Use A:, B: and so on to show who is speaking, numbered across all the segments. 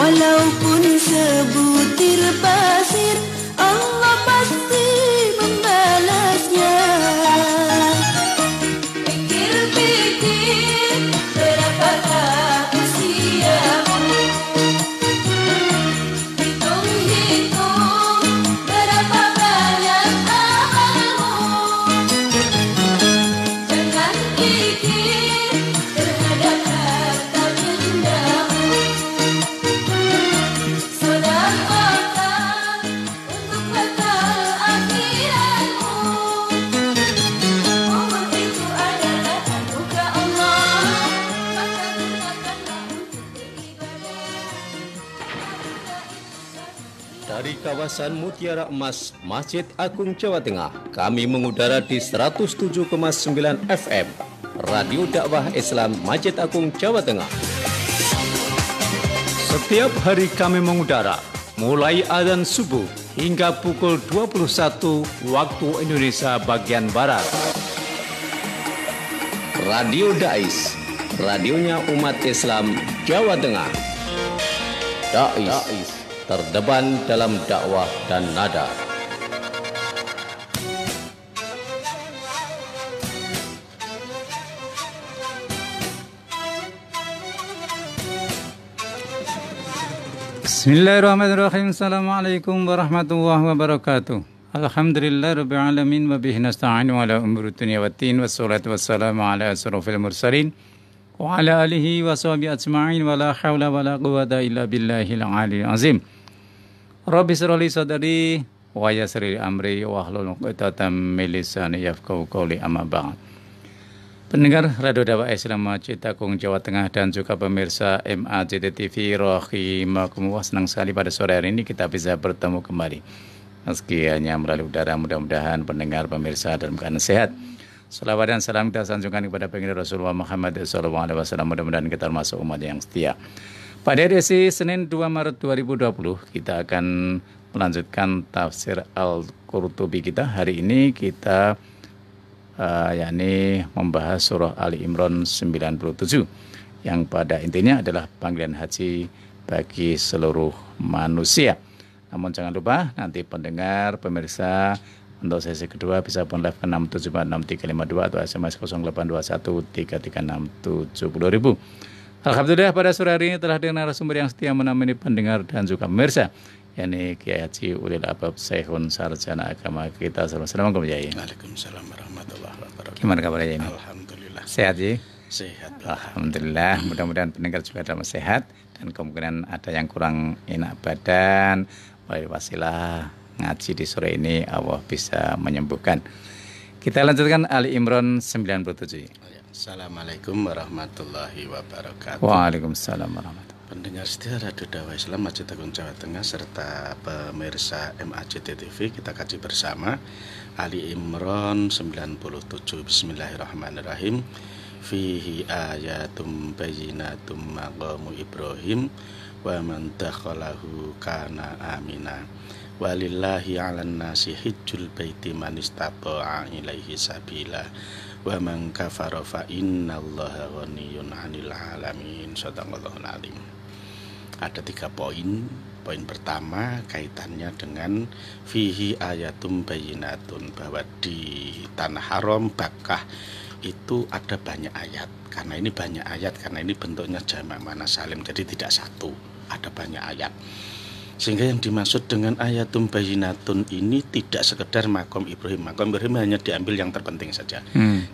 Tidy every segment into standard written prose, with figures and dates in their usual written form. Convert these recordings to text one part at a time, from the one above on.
A: Walaupun sebutir pasir, Allah pasti membalasnya. Pikir-pikir berapakah usiamu, hitung-hitung berapa banyak amalmu. Jangan pikir terhadap harta bendamu, sedekahkan untuk bekal akhiratmu. Umur itu adalah anugerah Allah, maka gunakanlah untuk beribadah.
B: Dari kawasan Mutiara Emas, Masjid Agung Jawa Tengah, kami mengudara di 107,9 FM, Radio Dakwah Islam Masjid Agung Jawa Tengah. Setiap hari kami mengudara, mulai adzan subuh hingga pukul 21 waktu Indonesia bagian Barat. Radio Dais, radionya umat Islam Jawa Tengah. Dais, terdepan dalam dakwah dan nada.
C: Bismillahirrahmanirrahim. Assalamualaikum warahmatullahi wabarakatuh. Alhamdulillah rabbil alamin wa bihi nasta'inu ala umuri dunya waddin wassalatu wassalamu ala asrofil mursalin wa ala alihi wa sahbihi ajma'in wa la hawla wa la quwwata illa billahil aliyil azim. Rabbi shrah li sadri wa yassir li amri wa hlul 'uqdatam min lisani yafqahu qawli, amma ba'd. Pendengar Radio Dakwah Islam Masjid Agung Jawa Tengah dan juga pemirsa MAJT TV rahimakumullah, senang sekali pada sore hari ini kita bisa bertemu kembali. Meski hanya melalui udara, mudah-mudahan pendengar pemirsa dalam keadaan sehat. Salawat dan salam kita sanjungkan kepada baginda Rasulullah Muhammad SAW. Mudah-mudahan kita termasuk umat yang setia. Pada edisi Senin 2 Maret 2020 kita akan melanjutkan tafsir Al-Qurtubi kita. Hari ini kita yakni membahas surah Ali Imran 97 yang pada intinya adalah panggilan haji bagi seluruh manusia. Namun jangan lupa nanti pendengar pemirsa untuk sesi kedua bisa pun live ke 6746352 atau SMS 082133670000. Alhamdulillah pada sore hari ini telah dengan narasumber yang setia menemani pendengar dan juga pemirsa, yakni Kiai Haji Ulil Albab Syekhun Sarjana Agama kita. Assalamualaikum Kiai.
D: Waalaikumsalam warahmatullahi wabarakatuh.
C: Gimana kabarnya ini?
D: Alhamdulillah.
C: Sehat Ji?
D: Sehat.
C: Alhamdulillah. Mudah-mudahan pendengar juga dalam sehat dan kemungkinan ada yang kurang enak badan, melalui wasilah ngaji di sore ini Allah bisa menyembuhkan. Kita lanjutkan Ali Imran 97.
D: Assalamualaikum warahmatullahi wabarakatuh.
C: Waalaikumsalam warahmatullahi wabarakatuh.
D: Pendengar setia Radio Dakwah Islam Masjid Agung Jawa Tengah serta pemirsa MAJT TV, kita kaji bersama Ali Imran 97. Bismillahirrahmanirrahim. Fihi ayatum bayyinatum maqamu Ibrahim wa man dakhalahu kana amina. Walillahi 'alan nasi hijjul baiti man istata'a ilaihi sabila. Wa man kafara fa innallaha ghaniyyun 'anil 'alamin. Shadaqallahul 'azim. Ada 3 poin. Poin pertama kaitannya dengan fihi ayatum bayyinatun, bahwa di tanah haram Bakkah itu ada banyak ayat. Karena ini banyak ayat, karena ini bentuknya jamak muannats salim, jadi tidak satu, ada banyak ayat. Sehingga yang dimaksud dengan ayatum bayyinatun ini tidak sekedar makom Ibrahim. Makom Ibrahim hanya diambil yang terpenting saja.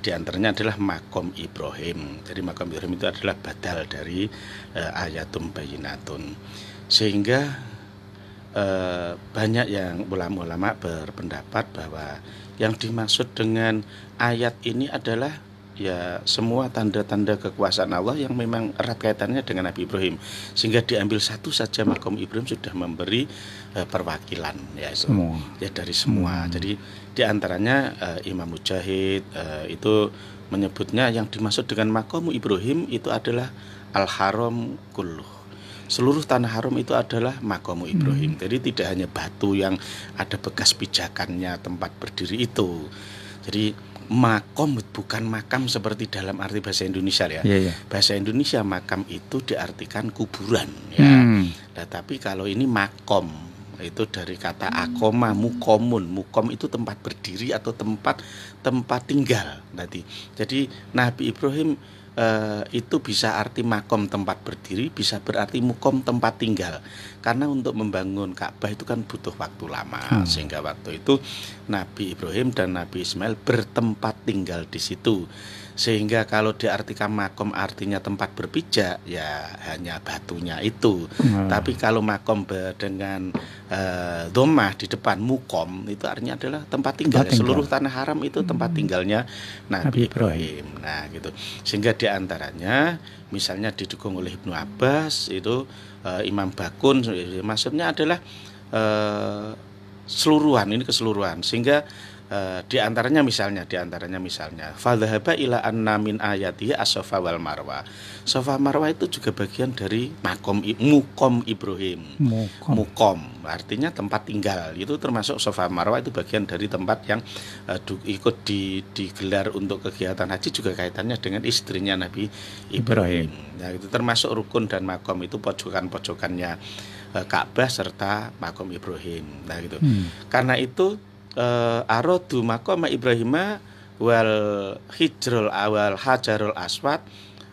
D: Di antaranya adalah makom Ibrahim. Jadi makom Ibrahim itu adalah badal dari ayatum bayyinatun. Sehingga banyak yang ulama-ulama berpendapat bahwa yang dimaksud dengan ayat ini adalah ya semua tanda-tanda kekuasaan Allah yang memang erat kaitannya dengan Nabi Ibrahim, sehingga diambil satu saja makom Ibrahim sudah memberi perwakilan ya semua. Ya dari semua. Jadi diantaranya Imam Mujahid itu menyebutnya yang dimaksud dengan makom Ibrahim itu adalah al-haram kulluh. Seluruh tanah haram itu adalah makom Ibrahim. Jadi tidak hanya batu yang ada bekas pijakannya tempat berdiri itu. Jadi makom bukan makam seperti dalam arti bahasa Indonesia ya. Bahasa Indonesia makam itu diartikan kuburan ya. Nah, tapi kalau ini makom, itu dari kata akoma, mukomun. Mukom itu tempat berdiri atau tempat tinggal nanti. Jadi Nabi Ibrahim itu bisa arti makom tempat berdiri, bisa berarti mukom tempat tinggal. Karena untuk membangun Ka'bah itu kan butuh waktu lama, sehingga waktu itu Nabi Ibrahim dan Nabi Ismail bertempat tinggal di situ. Sehingga kalau diartikan makom artinya tempat berpijak, ya hanya batunya itu. Tapi kalau makom dengan dhammah di depan mukom, itu artinya adalah tempat tinggal. Seluruh tanah haram itu tempat tinggalnya Nabi Ibrahim. Nah gitu. Sehingga diantaranya misalnya didukung oleh Ibnu Abbas itu Imam Bakun, maksudnya adalah keseluruhan, sehingga diantaranya misalnya fadhahaba ila anna min ayatihi as-safa wal marwa. Safa marwa itu juga bagian dari mukom Ibrahim. Mukom artinya tempat tinggal, itu termasuk safa marwa, itu bagian dari tempat yang ikut digelar untuk kegiatan haji, juga kaitannya dengan istrinya Nabi Ibrahim. Nah, itu termasuk rukun dan makom, itu pojokan-pojokannya Ka'bah serta makom Ibrahim. Nah gitu. Karena itu arodu maqama Ibrahima wal hijrul awal hajarul aswad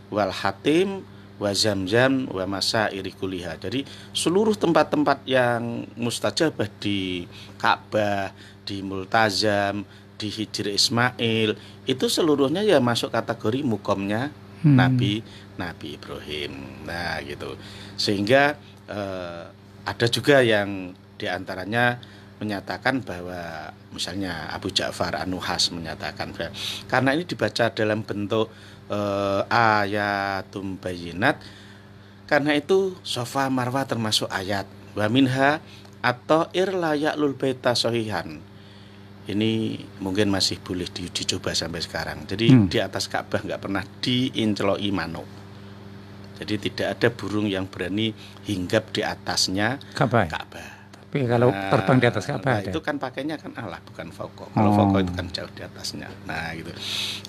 D: wal hatim wa zamzam wa masairi kuliha. Jadi seluruh tempat-tempat yang mustajabah di Ka'bah, di Multazam, di Hijr Ismail, itu seluruhnya ya masuk kategori mukomnya Nabi Ibrahim. Nah gitu. Sehingga ada juga yang diantaranya menyatakan bahwa misalnya Abu Ja'far An-Nuhas menyatakan karena ini dibaca dalam bentuk ayatum bayyinat, karena itu Safa Marwa termasuk ayat. Wa minha atau irlayaklul baita sahihan. Ini mungkin masih boleh dicoba sampai sekarang. Jadi di atas Ka'bah nggak pernah diinceloi manuk. Jadi tidak ada burung yang berani hinggap di atasnya Ka'bah.
C: Tapi kalau terbang di atas Ka'bah
D: itu kan pakainya kan Allah, bukan fauqa. Kalau fauqa itu kan jauh di atasnya. Nah gitu.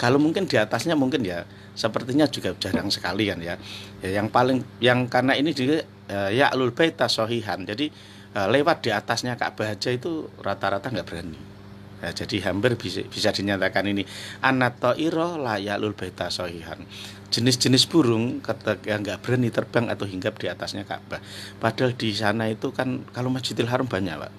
D: Kalau mungkin di atasnya mungkin ya sepertinya juga jarang sekali kan ya. Yang karena ini juga ya'lul baita sahihan. Jadi lewat di atasnya Ka'bah aja itu rata-rata nggak berani. Ya, jadi hampir bisa dinyatakan ini anatoiro la ya'lul baita sahihan. Jenis-jenis burung yang nggak berani terbang atau hinggap di atasnya Ka'bah. Padahal di sana itu kan kalau Masjidil Haram banyak, Pak.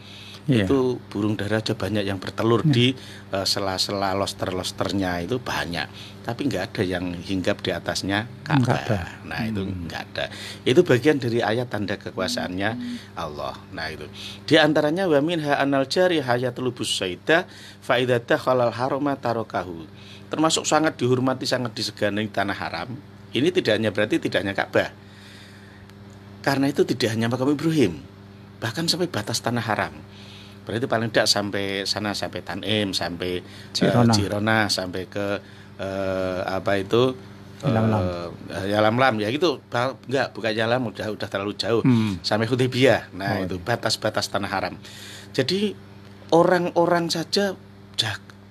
D: Itu burung dara aja banyak yang bertelur di sela-sela loster-losternya, itu banyak. Tapi nggak ada yang hinggap di atasnya Ka'bah. Nah itu nggak ada. Itu bagian dari ayat tanda kekuasaannya Allah. Nah itu. Di antaranya wa minha anal jari hayatul busaida fa idza dakhalal harama tarakahu. Termasuk sangat dihormati, sangat disegani tanah haram. Ini berarti tidak hanya Ka'bah. Karena itu tidak hanya makam Ibrahim, bahkan sampai batas tanah haram. Berarti paling tidak sampai sana, sampai Tanim, sampai Jirona, sampai ke Yalamlam ya gitu. Bukan Yalam, udah terlalu jauh. Sampai Hudaybiyah. Nah, itu batas-batas tanah haram. Jadi orang-orang saja,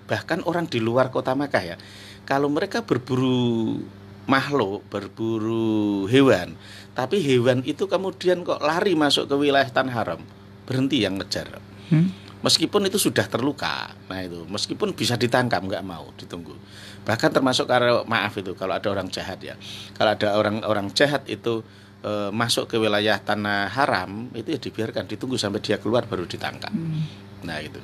D: bahkan orang di luar kota Makkah ya, kalau mereka berburu makhluk, berburu hewan, tapi hewan itu kemudian kok lari masuk ke wilayah tanah haram, berhenti yang ngejar. Meskipun itu sudah terluka, nah itu meskipun bisa ditangkap, nggak mau, ditunggu. Bahkan termasuk kalau ada orang jahat ya, kalau ada orang jahat itu masuk ke wilayah tanah haram, itu ya dibiarkan, ditunggu sampai dia keluar baru ditangkap. Nah itu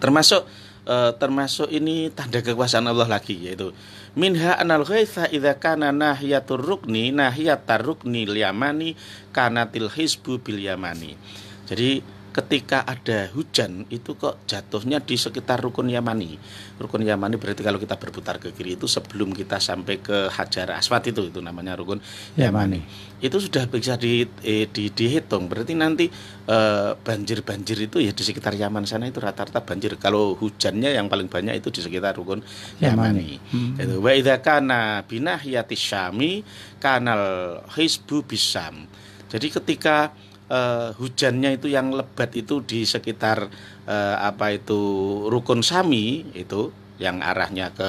D: termasuk ini tanda kekuasaan Allah lagi, yaitu minha anal ghaitha idza kana nahiyatur rukni nahiyatar rukni liyamani kanatil hisbu bil yamani. Jadi ketika ada hujan itu kok jatuhnya di sekitar rukun Yamani. Rukun Yamani berarti kalau kita berputar ke kiri itu sebelum kita sampai ke Hajar Aswad itu namanya rukun Yamani. Itu sudah bisa dihitung. Berarti nanti banjir itu ya di sekitar Yaman sana itu rata-rata banjir. Kalau hujannya yang paling banyak itu di sekitar rukun Yamani. Itu wa idza kana binahiyati syami kanal hisbu bisam. Jadi ketika hujannya itu yang lebat itu di sekitar rukun Sami itu yang arahnya ke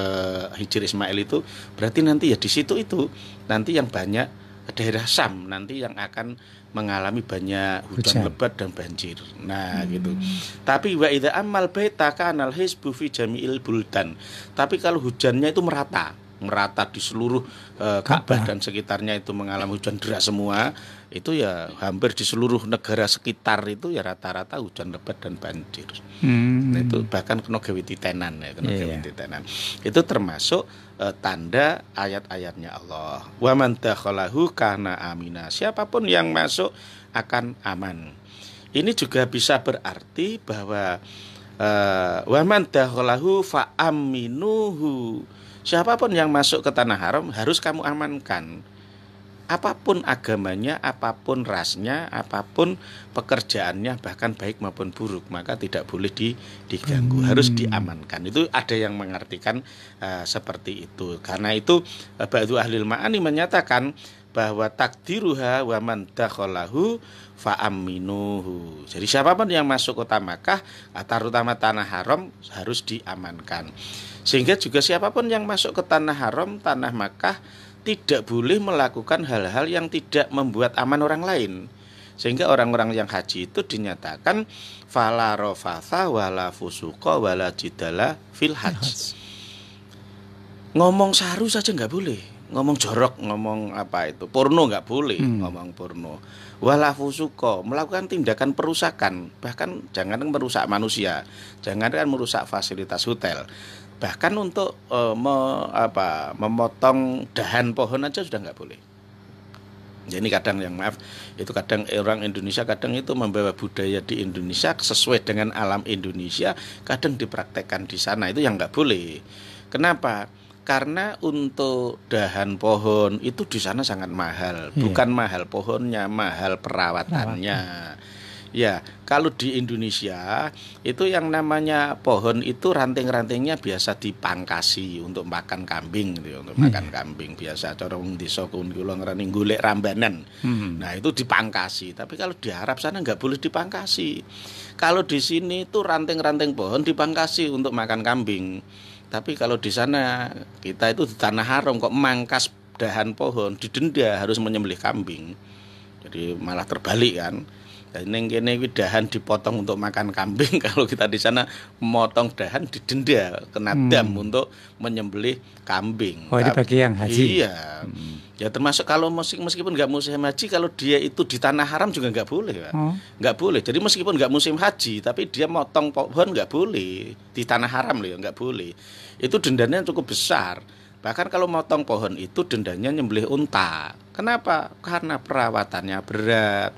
D: Hijr Ismail itu, berarti nanti ya di situ itu nanti yang banyak daerah Syam nanti yang akan mengalami banyak hujan lebat dan banjir. Nah, gitu. Tapi wa idza amal baita kanal hisbu fi jami'il buldan. Tapi kalau hujannya itu merata di seluruh Ka'bah dan sekitarnya itu mengalami hujan deras semua, itu ya hampir di seluruh negara sekitar itu ya rata-rata hujan lebat dan banjir. Nah, itu bahkan kena gawe titenan ya, gawe titenan. Itu termasuk tanda ayat-ayatnya Allah. Wa man dakhalahu kana amina. Siapapun yang masuk akan aman. Ini juga bisa berarti bahwa wa man dakhalahu fa aminuhu. Siapapun yang masuk ke tanah haram harus kamu amankan. Apapun agamanya, apapun rasnya, apapun pekerjaannya, bahkan baik maupun buruk, maka tidak boleh diganggu, harus diamankan. Itu ada yang mengartikan seperti itu. Karena itu ba'du ahlil ma'ani menyatakan bahwa takdiruha wa man dakhalahu fa aminuhu. Jadi siapapun yang masuk kota Makkah, terutama tanah haram, harus diamankan. Sehingga juga siapapun yang masuk ke tanah haram, tanah Makkah, tidak boleh melakukan hal-hal yang tidak membuat aman orang lain. Sehingga orang-orang yang haji itu dinyatakan fala rafatha wala fusuqa wala jidala fil hajj. Ngomong saru saja nggak boleh, ngomong jorok, ngomong apa itu porno nggak boleh, ngomong porno. Wala fusuqa, melakukan tindakan perusakan, bahkan jangan merusak manusia, jangan merusak fasilitas hotel. Bahkan untuk memotong dahan pohon aja sudah nggak boleh. Ya, ini kadang yang maaf, itu kadang orang Indonesia kadang itu membawa budaya di Indonesia sesuai dengan alam Indonesia, kadang dipraktekkan di sana, itu yang nggak boleh. Kenapa? Karena untuk dahan pohon itu di sana sangat mahal, bukan mahal pohonnya, mahal perawatannya. Ya, kalau di Indonesia itu yang namanya pohon itu ranting-rantingnya biasa dipangkasi untuk makan kambing gitu, untuk makan kambing biasa cara wong desa kula ngrani golek rambanan. Nah, itu dipangkasi. Tapi kalau di Arab sana nggak boleh dipangkasi. Kalau di sini itu ranting-ranting pohon dipangkasi untuk makan kambing. Tapi kalau di sana kita itu di tanah haram kok mangkas dahan pohon didenda harus menyembelih kambing. Jadi malah terbalik kan. Neng kene iki dahan dipotong untuk makan kambing, kalau kita di sana memotong dahan didenda kena dam untuk menyembelih kambing.
C: Oh, ini bagi yang haji.
D: Iya. Ya termasuk kalau meskipun nggak musim haji, kalau dia itu di tanah haram juga nggak boleh, Pak. Nggak boleh. Jadi meskipun nggak musim haji, tapi dia motong pohon nggak boleh di tanah haram loh, ya nggak boleh. Itu dendanya cukup besar. Bahkan kalau motong pohon itu dendanya nyembelih unta. Kenapa? Karena perawatannya berat.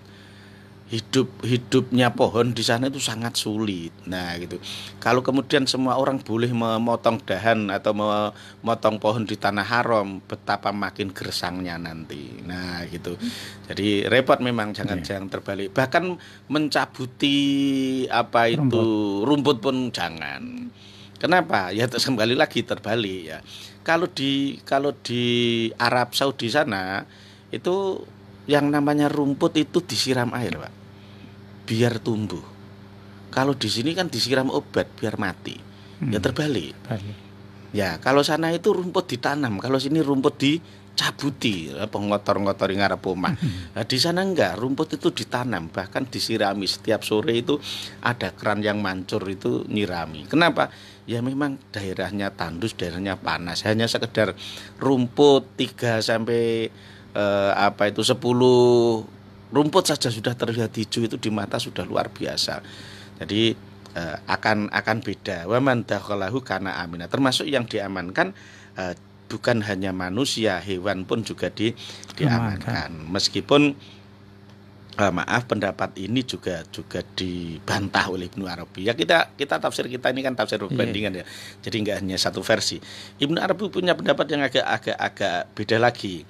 D: Hidupnya pohon di sana itu sangat sulit. Nah, gitu. Kalau kemudian semua orang boleh memotong dahan atau memotong pohon di tanah haram, betapa makin gersangnya nanti. Nah, gitu. Jadi repot memang, jangan terbalik. Bahkan mencabuti rumput pun jangan. Kenapa? Ya kembali lagi terbalik ya. Kalau di Arab Saudi sana itu yang namanya rumput itu disiram air, Pak, biar tumbuh. Kalau di sini kan disiram obat biar mati. Ya terbalik. Ya, kalau sana itu rumput ditanam, kalau sini rumput dicabuti, ngotor-ngotori ngarep omah. Nah, di sana enggak, rumput itu ditanam, bahkan disirami setiap sore itu ada keran yang mancur itu nyirami. Kenapa? Ya memang daerahnya tandus, daerahnya panas. Hanya sekedar rumput 3 sampai 10 rumput saja sudah terlihat hijau, itu di mata sudah luar biasa. Jadi akan beda. Wa man dakhalahu kana amina. Termasuk yang diamankan bukan hanya manusia, hewan pun juga diamankan. Meskipun pendapat ini juga dibantah oleh Ibnu Arabi. Ya kita tafsir kita ini kan tafsir perbandingan ya. Jadi enggak hanya satu versi. Ibnu Arabi punya pendapat yang agak beda lagi.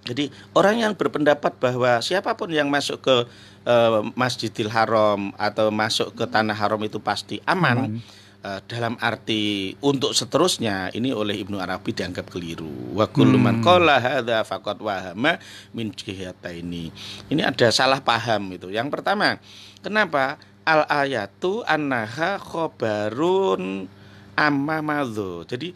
D: Jadi orang yang berpendapat bahwa siapapun yang masuk ke Masjidil Haram atau masuk ke tanah haram itu pasti aman. Dalam arti untuk seterusnya ini oleh Ibnu Arabi dianggap keliru. Wa kullu man qala hadza faqad wahama min jihataini. Ini ada salah paham itu. Yang pertama, kenapa al ayatu annaha khabarun amma madzu. Jadi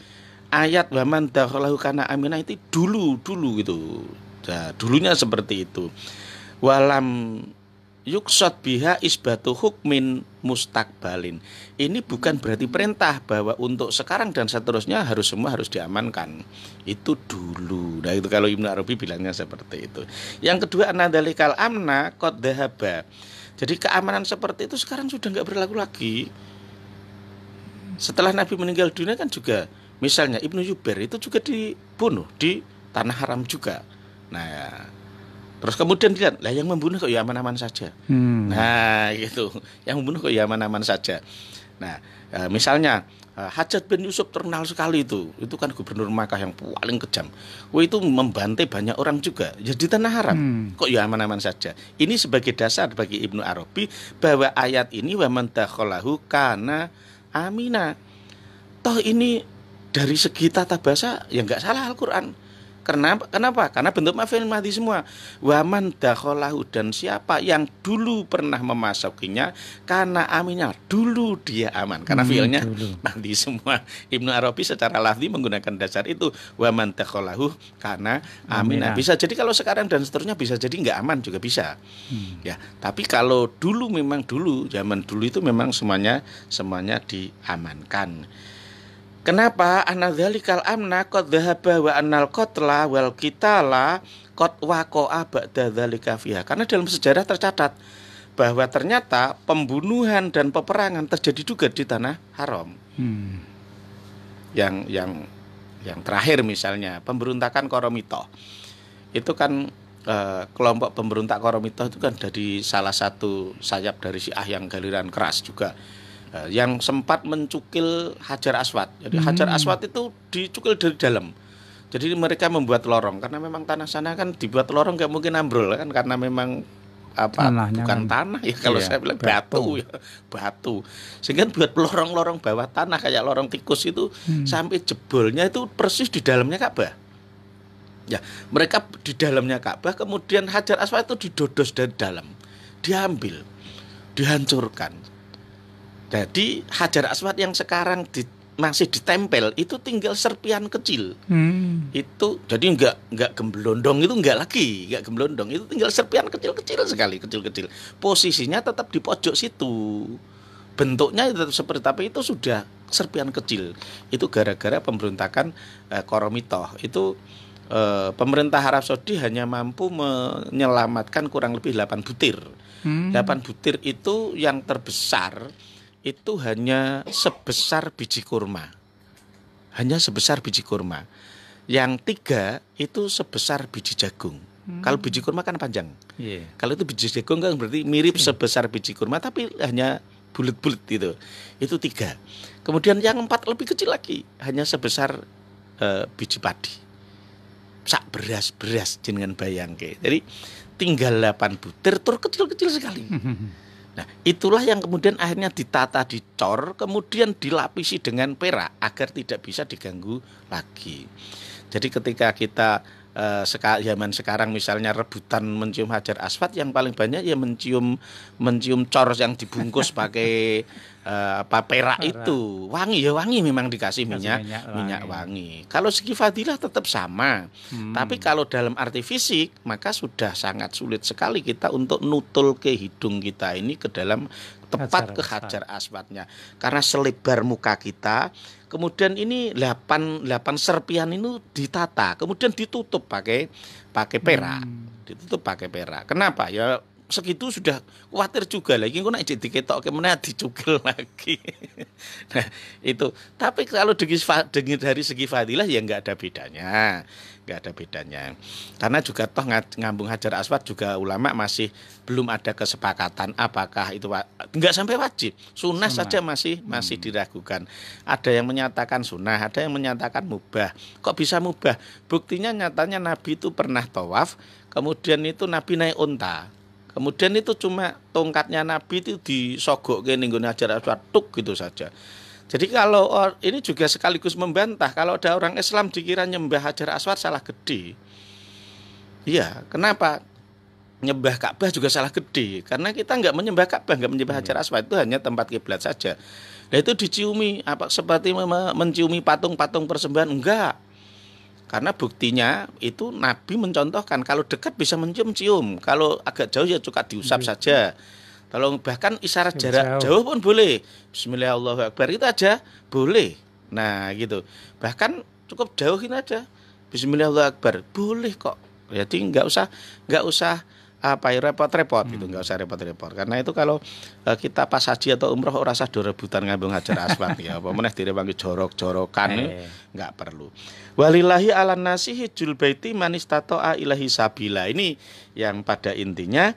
D: ayat waman dakhalahu kana amina itu dulu gitu. Nah, dulunya seperti itu. Walam yuksot biha isbatu hukmin mustakbalin. Ini bukan berarti perintah bahwa untuk sekarang dan seterusnya semua harus diamankan. Itu dulu. Nah, itu kalau Ibnu Arabi bilangnya seperti itu. Yang kedua, anadzalikal amna qad dhahaba. Jadi keamanan seperti itu sekarang sudah enggak berlaku lagi. Setelah Nabi meninggal dunia kan juga, misalnya Ibnu Zubair itu juga dibunuh di tanah haram juga. Nah, terus kemudian dilihat, lah yang membunuh kok ya aman-aman saja. Nah, gitu. Yang membunuh kok ya aman-aman saja. Nah, misalnya Hajjaj bin Yusuf terkenal sekali itu. Itu kan gubernur Makkah yang paling kejam. Itu membantai banyak orang juga. Jadi tanah haram. Kok ya aman-aman saja. Ini sebagai dasar bagi Ibnu Arabi bahwa ayat ini wa man dakhalahu kana amina. Toh ini dari segi tata bahasa ya enggak salah Al-Qur'an. Kenapa? Karena bentuk maf'il madhi semua. Waman dakhalahu, dan siapa yang dulu pernah memasukinya, karena aminnya dulu dia aman. Karena fi'ilnya madhi semua. Ibnu Arabi secara lafzi menggunakan dasar itu. Waman dakhalahu karena aminah. Bisa jadi kalau sekarang dan seterusnya, bisa jadi enggak aman juga bisa. Ya, tapi kalau dulu memang dulu, zaman dulu itu memang semuanya diamankan. Kenapa? Anadzalikal amna qad dhahaba wa annal qatla wal qitala qad waqa'a ba'da dzalika fiha. Karena dalam sejarah tercatat bahwa ternyata pembunuhan dan peperangan terjadi juga di tanah haram. Yang terakhir misalnya pemberontakan Qoromitoh. Itu kan kelompok pemberontak Qoromitoh itu kan dari salah satu sayap dari Syiah yang galiran keras juga. Yang sempat mencukil Hajar Aswad. Jadi Hajar Aswad itu dicukil dari dalam. Jadi mereka membuat lorong karena memang tanah sana kan dibuat lorong nggak mungkin ambrol kan, karena memang bukan tanah ya, kalau saya bilang batu. Sehingga buat lorong-lorong bawah tanah kayak lorong tikus itu sampai jebolnya itu persis di dalamnya Ka'bah. Ya, mereka di dalamnya Ka'bah, kemudian Hajar Aswad itu didodos dari dalam, diambil, dihancurkan. Jadi Hajar Aswad yang sekarang masih ditempel itu tinggal serpian kecil. Itu jadi enggak gemblondong, itu enggak gemblondong, itu tinggal serpian kecil-kecil sekali, kecil-kecil. Posisinya tetap di pojok situ. Bentuknya tetap seperti, tapi itu sudah serpian kecil. Itu gara-gara pemberontakan Qoromitoh. Itu pemerintah Arab Saudi hanya mampu menyelamatkan kurang lebih 8 butir. 8 butir itu yang terbesar itu hanya sebesar biji kurma. Hanya sebesar biji kurma. Yang 3 itu sebesar biji jagung. Kalau biji kurma kan panjang. Kalau itu biji jagung kan berarti mirip sebesar biji kurma tapi hanya bulat-bulat gitu. Itu 3. Kemudian yang 4 lebih kecil lagi, hanya sebesar biji padi. Sak beras jenengan bayangke. Jadi tinggal 8 butir tur kecil-kecil sekali. Nah, itulah yang kemudian akhirnya ditata, dicor, kemudian dilapisi dengan perak agar tidak bisa diganggu lagi. Jadi ketika kita zaman sekarang misalnya rebutan mencium Hajar Aswad, yang paling banyak ya mencium cor yang dibungkus pakai perak itu. Wangi memang dikasih minyak wangi. Kalau segi fadilah tetap sama. Tapi kalau dalam arti fisik maka sudah sangat sulit sekali kita untuk nutul ke hidung kita ini ke dalam tepat ke Hajar Aswadnya. Karena selebar muka kita, kemudian ini 8 serpian ini ditata, kemudian ditutup pakai perak. Ditutup pakai perak. Kenapa? Ya segitu sudah khawatir juga lagi kok nek diketok kemana dicukil lagi. Nah, itu. Tapi kalau dari segi fadilah ya enggak ada bedanya. Karena juga toh ngambung Hajar Aswad juga ulama masih belum ada kesepakatan apakah itu enggak sampai wajib. Sunnah saja masih diragukan. Ada yang menyatakan sunnah, ada yang menyatakan mubah. Kok bisa mubah? Buktinya nyatanya Nabi itu pernah tawaf, kemudian itu Nabi naik unta. Kemudian itu cuma tongkatnya Nabi itu disogok ke ninggon Hajar Aswad tuk gitu saja. Jadi kalau ini juga sekaligus membantah kalau ada orang Islam dikira nyembah Hajar Aswad salah gede. Iya, kenapa? Nyembah Ka'bah juga salah gede. Karena kita enggak menyembah Ka'bah, enggak menyembah Hajar Aswad, itu hanya tempat kiblat saja. Nah itu diciumi apa seperti menciumi patung-patung persembahan? Enggak. Karena buktinya itu Nabi mencontohkan kalau dekat bisa mencium-cium, kalau agak jauh ya cukup diusap saja. Kalau bahkan isyarat jarak jauh pun boleh. Bismillahirrahmanirrahim itu aja boleh. Nah gitu. Bahkan cukup jauhin aja. Bismillahirrahmanirrahim boleh kok. Jadi nggak usah apa ya repot-repot gitu, nggak usah repot-repot. Karena itu kalau kita pas haji atau umroh ora usah do rebutan ngambung hajar aswad ya. Apa meneh direwangi jorok-jorokan nggak perlu. Walillahi ala nasi hijjul baiti man istata'a ilahi sabila. Ini yang pada intinya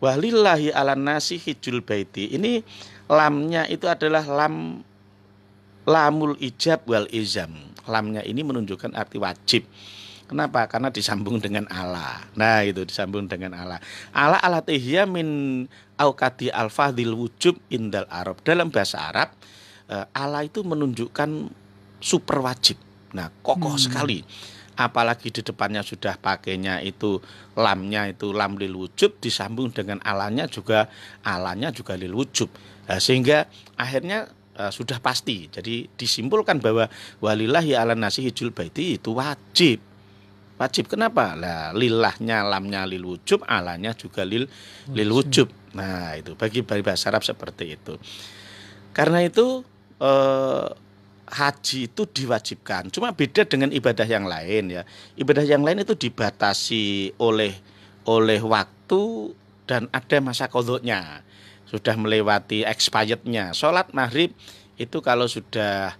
D: walillahi ala nasi hijjul baiti. Ini lamnya itu adalah lamul ijab wal izam. Lamnya ini menunjukkan arti wajib. Kenapa? Karena disambung dengan Allah. Nah itu disambung dengan Allah. Allah alatihya min aukadi alfadil wujub indal Arab. Dalam bahasa Arab Allah itu menunjukkan super wajib. Nah kokoh sekali. Apalagi di depannya sudah pakainya itu lamnya itu lam lil wujub, disambung dengan alanya juga lil wujub. Nah, sehingga akhirnya sudah pasti. Jadi disimpulkan bahwa walillahi ala nasi hijjul baiti itu wajib. Wajib kenapa? Lah lillahnya lamnya lil wujub, alanya juga lil wujub. Nah, itu bagi bahasa Arab seperti itu. Karena itu haji itu diwajibkan. Cuma beda dengan ibadah yang lain ya. Ibadah yang lain itu dibatasi oleh waktu dan ada masa qadha-nya. Sudah melewati expirednya. Salat maghrib itu kalau sudah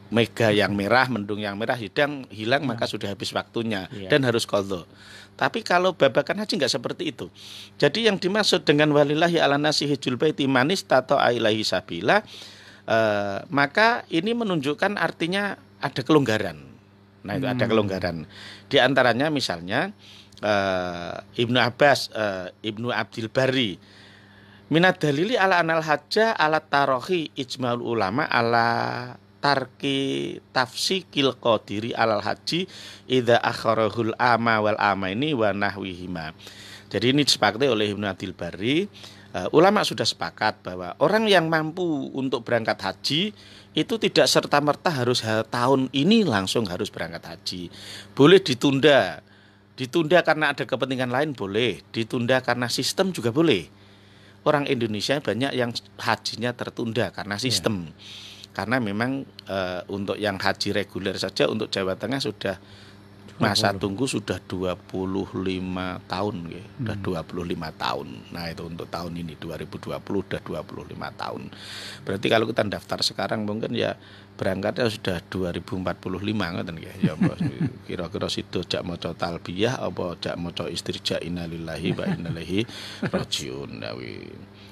D: mega yang merah, mendung yang merah hilang maka sudah habis waktunya dan harus qadha. Tapi kalau babakan haji enggak seperti itu. Jadi yang dimaksud dengan walillahi ala nasi hijjul baiti man istata'a ilaihi sabila, maka ini menunjukkan artinya ada kelonggaran. Nah, itu ada kelonggaran. Di antaranya misalnya Ibnu Abbas, Ibnu Abdil Bari minad dalili ala anal hajja ala tarohi ijma'ul ulama ala tarki tafsikil qadiri alal haji idza akharahul ama wal amaini wa nahwihima. Jadi ini disepakati oleh Ibnu Abdil Bari. Ulama sudah sepakat bahwa orang yang mampu untuk berangkat haji itu tidak serta-merta harus tahun ini langsung harus berangkat haji. Boleh ditunda. Ditunda karena ada kepentingan lain boleh, ditunda karena sistem juga boleh. Orang Indonesia banyak yang hajinya tertunda karena sistem. Karena memang untuk yang haji reguler saja untuk Jawa Tengah sudah masa tunggu sudah 25 tahun ya. Sudah 25 tahun. Nah, itu untuk tahun ini 2020 sudah 25 tahun. Berarti kalau kita daftar sekarang mungkin ya berangkatnya sudah 2045 ngoten nggih. Ya kira-kira sido jak maca talbiyah apa jak maca istirja innalillahi wa inna ilaihi rajiun.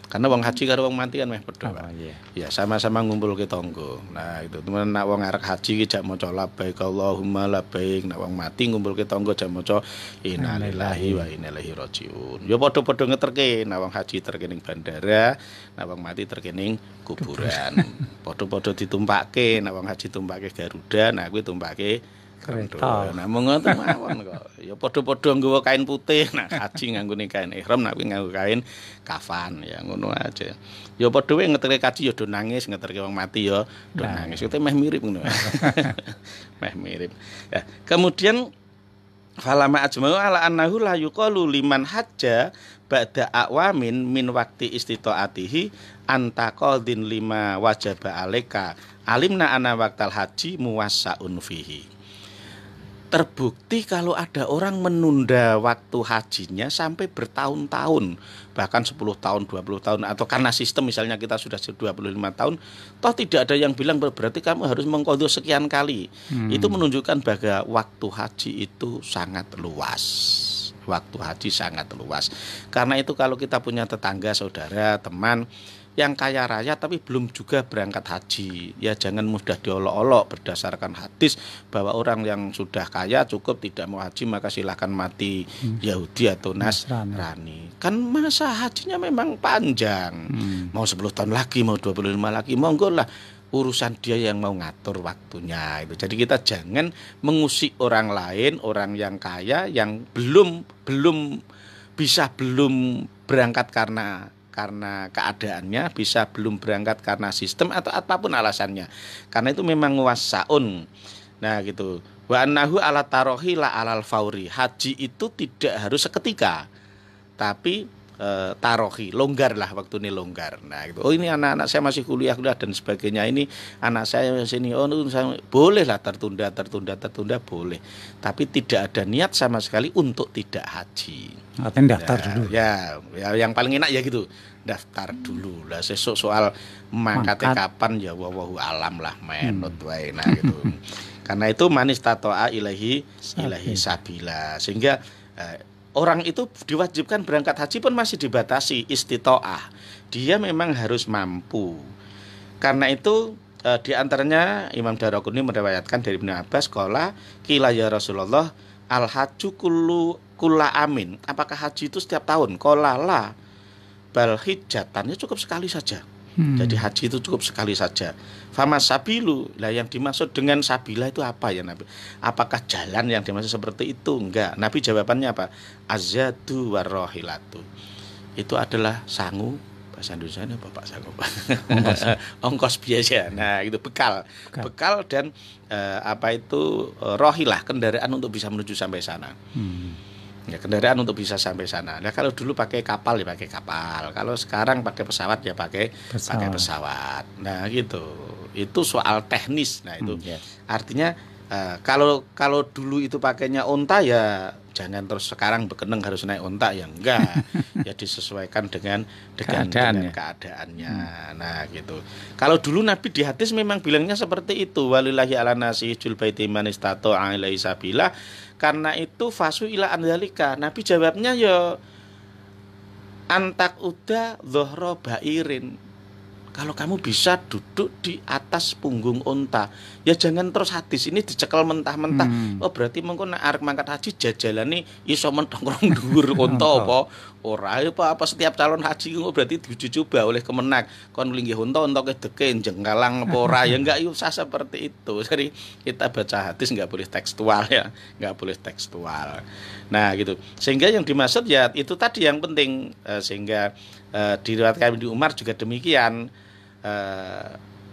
D: Karena wong haji karo wong mati kan meh padha. Ya sama-sama ngumpul ke tonggo. Nah itu teman nak wong arek haji ki jak maca labbaik Allahumma labbaik, nak wong mati ngumpul ke tonggo jak maca innalillahi wa inna ilaihi rajiun. Ya padha-padha ngeterke, nak wong haji terke ning bandara, nak wong mati terke ning kuburan. Padha-padha ditumpake, nak wong haji tumpake Garuda, nah kuwi tumpake kereta. Nah mung ngoten mawon kok. Ya padha-padha nggawa kain putih, nah haji nganggone kain ihram, nah kuwi nganggo kain kafan, ya ngono aja. Ya padha wae ngeterke kaji ya do nangis, ngeterke wong mati ya do nangis. Itu meh mirip ngono. Meh mirip. Ya, kemudian falama ajma'u ala annahu la yuqalu liman hajja ba'da awamin min waqti istita'atihi antaqadin lima wajaba alaika alimna anna waqtal haji muwassa'un fihi. Terbukti kalau ada orang menunda waktu hajinya sampai bertahun-tahun, bahkan 10 tahun, 20 tahun, atau karena sistem misalnya kita sudah 25 tahun, toh tidak ada yang bilang berarti kamu harus mengqadha sekian kali. Itu menunjukkan bahwa waktu haji itu sangat luas. Waktu haji sangat luas. Karena itu kalau kita punya tetangga, saudara, teman yang kaya raya tapi belum juga berangkat haji, ya jangan mudah diolok-olok berdasarkan hadis bahwa orang yang sudah kaya cukup tidak mau haji maka silahkan mati Yahudi atau Nasrani. Kan masa hajinya memang panjang, mau 10 tahun lagi, mau 25 lagi, monggo lah, urusan dia yang mau ngatur waktunya itu. Jadi kita jangan mengusik orang lain, orang yang kaya yang belum berangkat karena karena keadaannya, bisa belum berangkat karena sistem atau apapun alasannya. Karena itu memang wasaun. Nah gitu. Wa annahu ala tarohi la alal fauri. Haji itu tidak harus seketika, tapi tarohi, longgar lah, waktu ini longgar. Nah gitu. Oh ini anak-anak saya masih kuliah dan sebagainya, ini anak saya sini, oh boleh lah tertunda boleh, tapi tidak ada niat sama sekali untuk tidak haji.
C: Artinya daftar dulu.
D: Ya yang paling enak ya gitu, daftar dulu lah. Sesuk soal mangkate kapan ya wallahu alam lah, menut wae. Nah gitu. Karena itu manis tatoa ilahi sabila, sehingga orang itu diwajibkan berangkat haji pun masih dibatasi istitoah. Dia memang harus mampu. Karena itu diantaranya Imam Daraqutni meriwayatkan dari Ibnu Abbas qala qila ya Rasulullah al haju kulla amin. Apakah haji itu setiap tahun? Qala la bal hijjatannya cukup sekali saja. Jadi haji itu cukup sekali saja. Fama sabilu, lah yang dimaksud dengan sabila itu apa ya Nabi? Apakah jalan yang dimaksud seperti itu? Enggak. Nabi jawabannya apa? Azadu warrohilatu. Itu adalah sangu, bahasa Indonesia ini apa Pak sangu? Ongkos biasa. Nah itu bekal dan rohilah, kendaraan untuk bisa menuju sampai sana. Ya, kendaraan untuk bisa sampai sana. Nah, kalau dulu pakai kapal ya pakai kapal. Kalau sekarang pakai pesawat ya pakai pesawat. Nah, gitu. Itu soal teknis. Nah, itu. Artinya kalau dulu itu pakainya onta ya jangan terus sekarang bekeneng harus naik onta ya enggak. Ya disesuaikan dengan keadaannya. Nah, gitu. Kalau dulu Nabi di hadis memang bilangnya seperti itu, walillahi ala nasi hijjul baiti man istata'a ilaihi sabila. Karena itu fasu ila andalika. Nabi jawabnya ya antak uda dhuhra bairin. Kalau kamu bisa duduk di atas punggung unta, ya jangan terus hadis ini dicekel mentah-mentah. Oh berarti mengko nek arep mangkat haji jajalane iso mentong-rong dhuwur unta apa ora. Apa setiap calon haji kok berarti dicoba oleh Kemenak. Kon linggih unta kedeke jengkalang apa ora, ya enggak usah seperti itu. Jadi kita baca hadis enggak boleh tekstual ya, enggak boleh tekstual. Nah gitu. Sehingga yang dimaksud ya itu tadi yang penting, sehingga diriwayatkan di Umar juga demikian.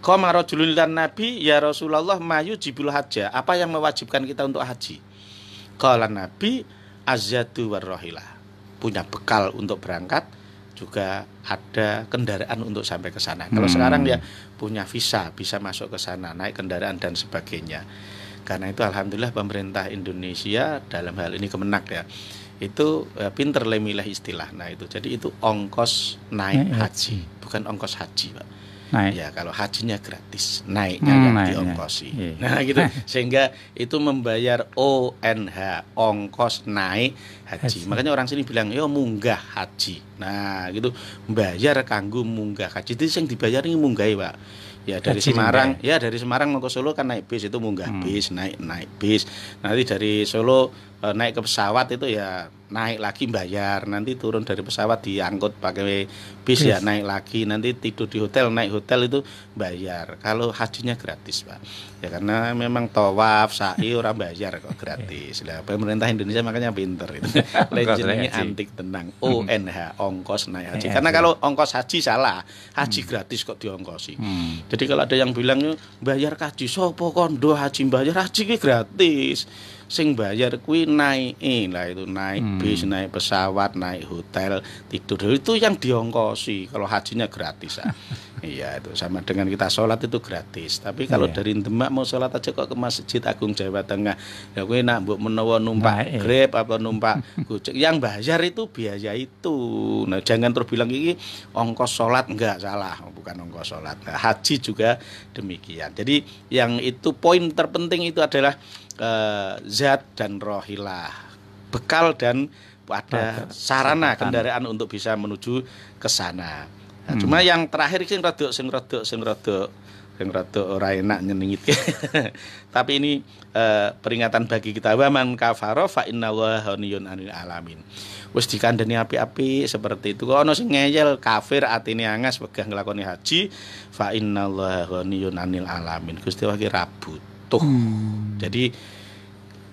D: Qama rajulun lan Nabi ya Rasulullah mayu jibul hajja. Apa yang mewajibkan kita untuk haji? Qala Nabi azzatu warrohilah. Punya bekal untuk berangkat, juga ada kendaraan untuk sampai ke sana. Kalau sekarang ya punya visa, bisa masuk ke sana, naik kendaraan dan sebagainya. Karena itu alhamdulillah pemerintah Indonesia dalam hal ini Kemenak ya, itu pinter lemilah istilah. Nah itu jadi itu ongkos naik haji, bukan ongkos haji Pak. Ya kalau hajinya gratis, naiknya yang diongkosi. Nah gitu, sehingga itu membayar ONH, ongkos naik haji. Makanya orang sini bilang yo munggah haji. Nah gitu, bayar kanggo munggah haji. Itu yang dibayar ini munggah Pak. Ya dari Semarang, dari Semarang mau ke Solo kan naik bis, itu munggah bis, naik bis. Nanti dari Solo naik ke pesawat itu ya naik lagi bayar. Nanti turun dari pesawat diangkut pakai bis ya naik lagi. Nanti tidur di hotel, naik hotel itu bayar. Kalau hajinya gratis Pak. Ya karena memang tawaf, sa'i orang bayar kok gratis. Lah pemerintah Indonesia makanya pinter itu. Legendnya antik tenang. ONH, ongkos naik haji. Karena kalau ongkos haji salah, haji gratis kok diongkosi. Jadi kalau ada yang bilang bayar haji sopo kondo haji bayar, haji ki gratis. Sing bayar kuwi naik lah, itu naik bis, naik pesawat, naik hotel, tidur itu yang diongkosi. Kalau hajinya gratis iya itu sama dengan kita sholat itu gratis. Tapi kalau dari Demak mau sholat aja kok ke Masjid Agung Jawa Tengah, ya kuwi nak mbok menawa numpak Grab apa numpak Gojek, yang bayar itu biaya itu. Nah jangan terus bilang ini ongkos sholat, enggak, salah, bukan ongkos sholat. Nah, haji juga demikian. Jadi yang itu poin terpenting itu adalah zat dan rohilah, bekal dan ada sarana kendaraan untuk bisa menuju ke sana. Nah, cuma yang terakhir sing rada ora enak nyenengit. Tapi ini peringatan bagi kita, wa man kafara fa innallaha ghaniyun 'anil alamin. Wis dikandani api-api seperti itu. Kok ana sing ngeyel kafir atine angas wegah nglakoni haji, fa innallaha ghaniyun 'anil alamin. Gusti Allah ki ra butuh. Jadi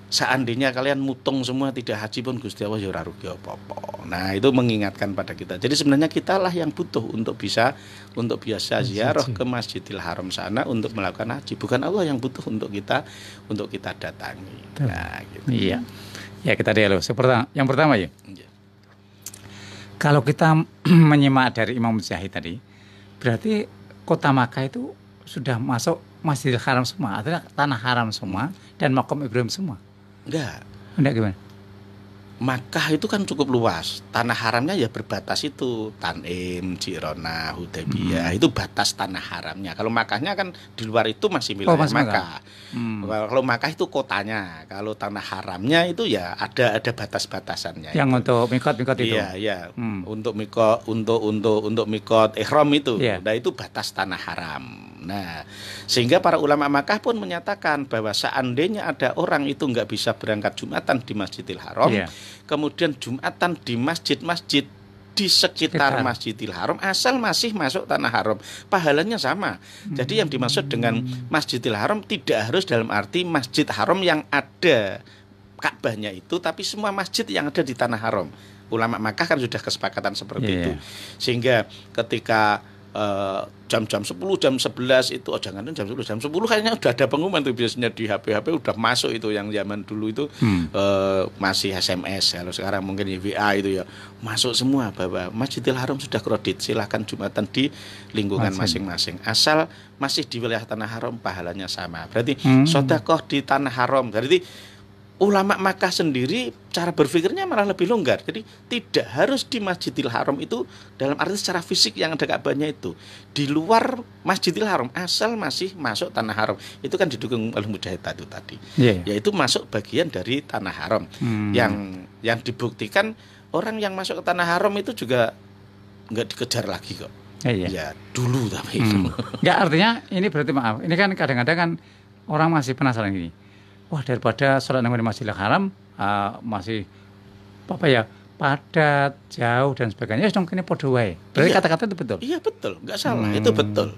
D: seandainya kalian mutung semua tidak haji pun Gusti Allah ya ora rugi apa-apa. Nah, itu mengingatkan pada kita. Jadi sebenarnya kitalah yang butuh untuk biasa ziarah ke Masjidil Haram sana untuk melakukan haji. Bukan Allah yang butuh untuk kita datangi. Nah, gitu.
C: Iya. Ya, kita dialog. Yang pertama ya.
D: Iya.
C: Kalau kita menyimak dari Imam Mujahid tadi, berarti kota Makkah itu sudah masuk Masjidil Haram semua, artinya tanah haram semua dan makam Ibrahim semua. Enggak gimana?
D: Makkah itu kan cukup luas. Tanah haramnya ya berbatas itu, Tanim, Jirona, Hudaybiyah, itu batas tanah haramnya. Kalau Makkahnya kan di luar itu masih wilayah Makkah. Kalau Makkah itu kotanya, kalau tanah haramnya itu ya ada batas-batasannya.
C: Yang untuk mikot itu.
D: Iya. Untuk mikot ihram itu. Nah, itu batas tanah haram. Nah, sehingga para ulama Makkah pun menyatakan bahwa seandainya ada orang itu nggak bisa berangkat Jumatan di Masjidil Haram, kemudian Jumatan di masjid-masjid di sekitar Masjidil Haram, asal masih masuk tanah haram, pahalanya sama. Jadi yang dimaksud dengan Masjidil Haram tidak harus dalam arti Masjid Haram yang ada Ka'bahnya itu, tapi semua masjid yang ada di tanah haram. Ulama Makkah kan sudah kesepakatan seperti itu. Sehingga ketika jam-jam 10, jam 11 itu jangan jam 10 kayaknya udah ada pengumuman tuh biasanya di HP udah masuk itu, yang zaman dulu itu masih SMS. Kalau sekarang mungkin WA itu ya masuk semua bahwa Masjidil Haram sudah kredit, silahkan Jumatan di lingkungan masing-masing, asal masih di wilayah tanah haram pahalanya sama. Berarti sedekah di tanah haram. Berarti ulama Makkah sendiri cara berpikirnya malah lebih longgar. Jadi tidak harus di Masjidil Haram itu dalam arti secara fisik yang ada Ka'bahnya itu. Di luar Masjidil Haram asal masih masuk tanah haram. Itu kan didukung oleh Mujahid tadi. Yaitu masuk bagian dari tanah haram. Yang dibuktikan orang yang masuk ke tanah haram itu juga enggak dikejar lagi kok. Ya dulu tapi.
C: Enggak, artinya ini berarti maaf. Ini kan kadang-kadang kan orang masih penasaran gini. Wah, daripada sholat di Masjidil Haram masih padat, jauh dan sebagainya, dong ini podo wae. Berarti kata-kata itu betul. Iya
D: betul, nggak salah, itu betul.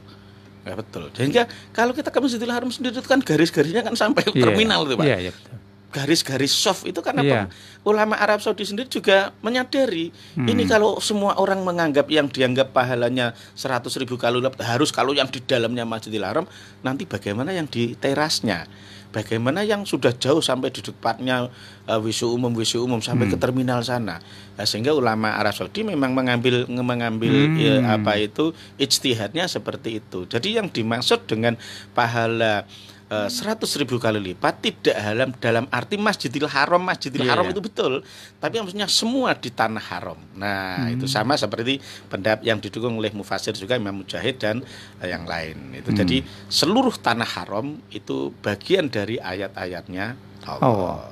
D: Nggak betul. Sehingga kalau kita ke Masjidil Haram sendiri itu kan garis-garisnya kan sampai terminal itu, Pak.
C: Iya, betul.
D: Garis-garis soft itu karena ulama Arab Saudi sendiri juga menyadari ini kalau semua orang menganggap yang dianggap pahalanya 100.000 kali harus kalau yang di dalamnya Masjidil Haram, nanti bagaimana yang di terasnya? Bagaimana yang sudah jauh sampai di depannya WC umum sampai ke terminal sana. Nah, sehingga ulama Arab Saudi memang mengambil ijtihadnya seperti itu. Jadi yang dimaksud dengan pahala 100.000 kali lipat tidak dalam arti Masjidil Haram itu betul, tapi maksudnya semua di tanah haram. Nah, itu sama seperti pendapat yang didukung oleh Mufassir juga Imam Mujahid dan yang lain. Itu jadi seluruh tanah haram itu bagian dari ayat-ayatnya Allah.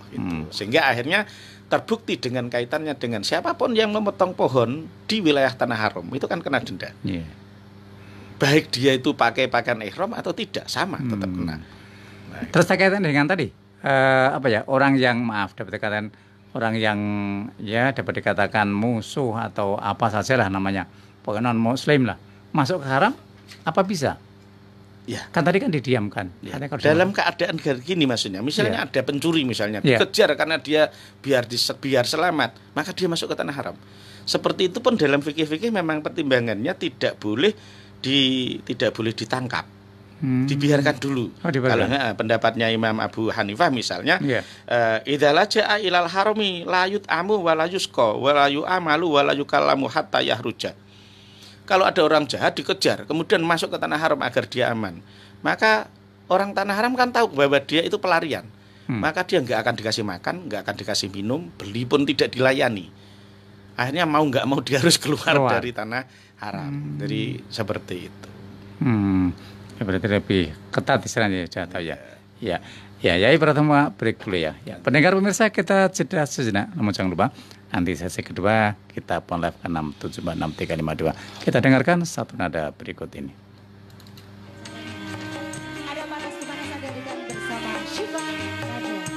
D: Sehingga akhirnya terbukti dengan kaitannya dengan siapapun yang memotong pohon di wilayah tanah haram itu kan kena denda. Baik dia itu pakai pakaian ihram atau tidak, sama tetap kena.
C: Terus kaitan dengan tadi orang yang dapat dikatakan orang yang dapat dikatakan musuh atau apa sajalah namanya, pokoknya non muslim lah, masuk ke haram apa bisa? Kan tadi kan didiamkan.
D: Dalam keadaan gini maksudnya, misalnya ada pencuri misalnya dikejar karena dia biar selamat, maka dia masuk ke tanah haram. Seperti itu pun dalam fikih-fikih memang pertimbangannya tidak boleh ditangkap. Dibiarkan dulu. Kalau pendapatnya Imam Abu Hanifah misalnya, idza laja'a ilal harami la yut'amu wa la yusqa wa la yu'amalu wa la yukallamu hatta yahruja. Kalau ada orang jahat dikejar kemudian masuk ke tanah haram agar dia aman, maka orang tanah haram kan tahu bahwa dia itu pelarian. Maka dia enggak akan dikasih makan, enggak akan dikasih minum, beli pun tidak dilayani. Akhirnya mau enggak mau dia harus keluar dari tanah haram. Jadi seperti itu.
C: Berarti lebih ketat istilahnya ya. Ya, pertama break dulu ya. Pendengar pemirsa, kita jeda sejenak, namun jangan lupa nanti sesi kedua kita pon live ke 6746352. Kita dengarkan satu nada berikut ini.
A: Ada panas-panasan dari kami bersama Syifa Nadia.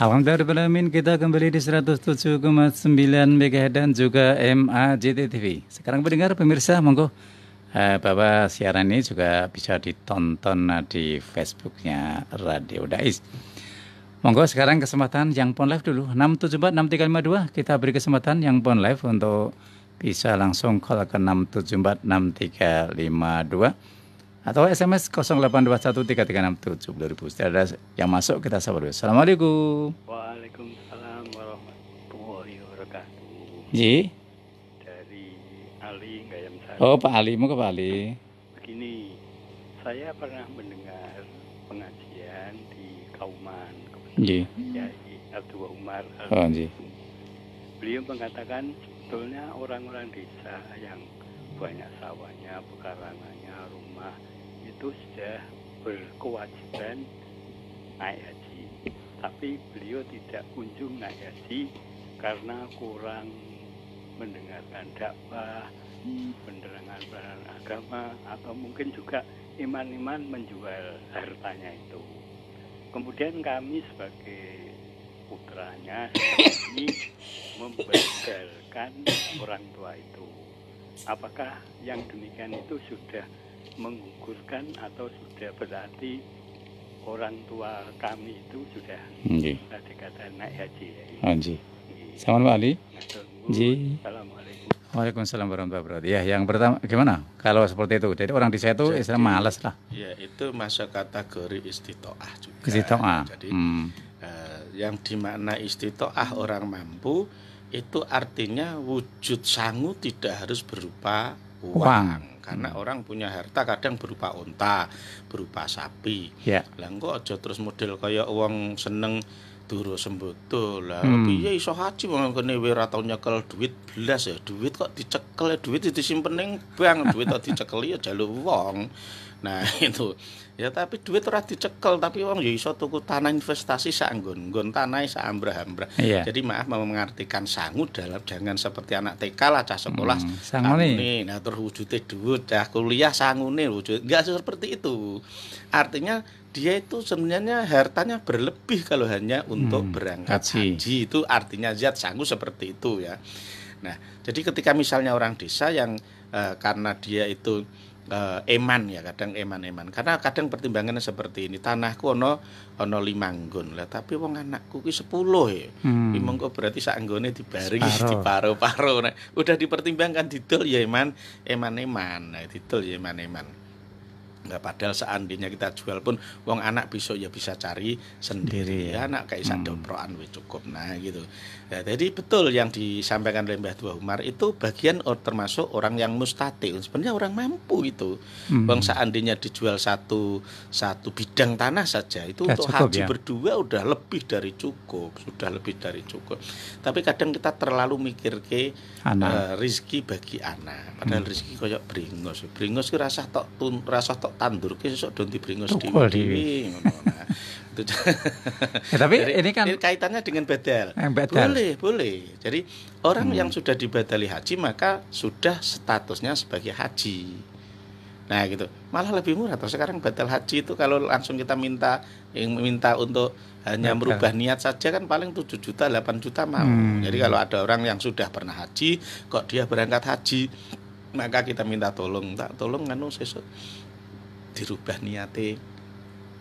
C: Alhamdulillah, kita kembali di 107,9 MHz dan juga MAJT TV. Sekarang pendengar pemirsa, monggo bahwa siaran ini juga bisa ditonton di Facebooknya Radio Dais. Monggo sekarang kesempatan yang phone live dulu 6746352. Kita beri kesempatan yang phone live untuk bisa langsung call ke 6746352 atau SMS 08213367 2000. Ada yang masuk, kita sapa dulu. Assalamualaikum.
E: Waalaikumsalam warahmatullahi wabarakatuh.
C: Ji.
E: Dari Ali Gayam Sari.
C: Oh, Pak Ali, mau ke Pak Ali.
E: Begini, saya pernah mendengar pengajian di Kauman,
C: Ji.
E: Yai Abdul Umar.
C: Oh, Ji.
E: Beliau mengatakan sebetulnya orang-orang desa yang banyak sawahnya, pekarangannya, rumah itu sudah berkewajiban naik haji. Tapi beliau tidak kunjung naik haji karena kurang mendengarkan dakwah, penerangan agama, atau mungkin juga iman-iman menjual hartanya itu. Kemudian kami sebagai putranya ini membegalkan orang tua itu. Apakah yang demikian itu sudah menggugurkan atau sudah berarti orang tua kami itu sudah dikatakan naik haji ya?
C: Haji. Sama Pak Ali. Ji.
E: Assalamualaikum.
C: Waalaikumsalam warahmatullahi wabarakatuh. Ya, yang pertama gimana? Kalau seperti itu, jadi orang desa itu istilah malas lah.
D: Ya, itu masuk kategori istitoah juga.
C: Istitoah.
D: Jadi yang dimana istitoah orang mampu itu artinya wujud sangu tidak harus berupa uang. Karena orang punya harta kadang berupa unta, berupa sapi.
C: Ya.
D: Lah engko aja terus model kaya wong seneng duro sembodo. Lah piye iso haji wong kene ora tau nyekel duit belas ya. Duit kok dicekel ya, duit disimpen ning bank, duit kok dicekeli ya jaluk wong. Nah, itu. Ya tapi duit ora dicekel, tapi wong ya iso tuku tanah investasi sak nggon tanah sak ambrah-ambrah.
C: Iya.
D: Jadi maaf mau mengartikan sangu dalam jangan seperti anak TK lah cah sekolah
C: sangune.
D: Nah terus wujudnya duit, cah kuliah sangune wujud. Enggak seperti itu. Artinya dia itu sebenarnya hartanya berlebih kalau hanya untuk berangkat haji. Itu artinya zat sangu seperti itu ya. Nah, jadi ketika misalnya orang desa yang karena dia itu eman ya, kadang eman karena kadang pertimbangannya seperti ini, tanahku ono 5 nggon lah tapi wong anakku ki 10 ya. Monggo berarti sak nggone dibari di paro-paro. Nah, udah dipertimbangkan didol ya eman. Nah, didol ya eman. Nah, padahal seandainya kita jual pun wong anak besok ya bisa cari sendiri ya, anak kayak sak doprokan wis cukup. Nah gitu ya, jadi betul yang disampaikan oleh Mbah Tua Umar itu bagian termasuk orang yang mustati, sebenarnya orang mampu itu. Wong seandainya dijual satu bidang tanah saja itu ya, untuk haji ya. Berdua udah lebih dari cukup, tapi kadang kita terlalu mikir ke rizki bagi anak, padahal rizki koyok bringos ki rasa tok tandur ki sesuk do dibringos dhewe ngono. Nah, itu.
C: Ya, tapi jadi, ini kan
D: kaitannya dengan badal. Boleh. Jadi orang yang sudah dibadali haji maka sudah statusnya sebagai haji. Nah, gitu. Malah lebih murah. Terus sekarang badal haji itu kalau langsung kita minta untuk hanya merubah niat saja kan paling 7 juta, 8 juta mau. Jadi kalau ada orang yang sudah pernah haji kok dia berangkat haji, maka kita minta tolong nganu sesuk dirubah niate.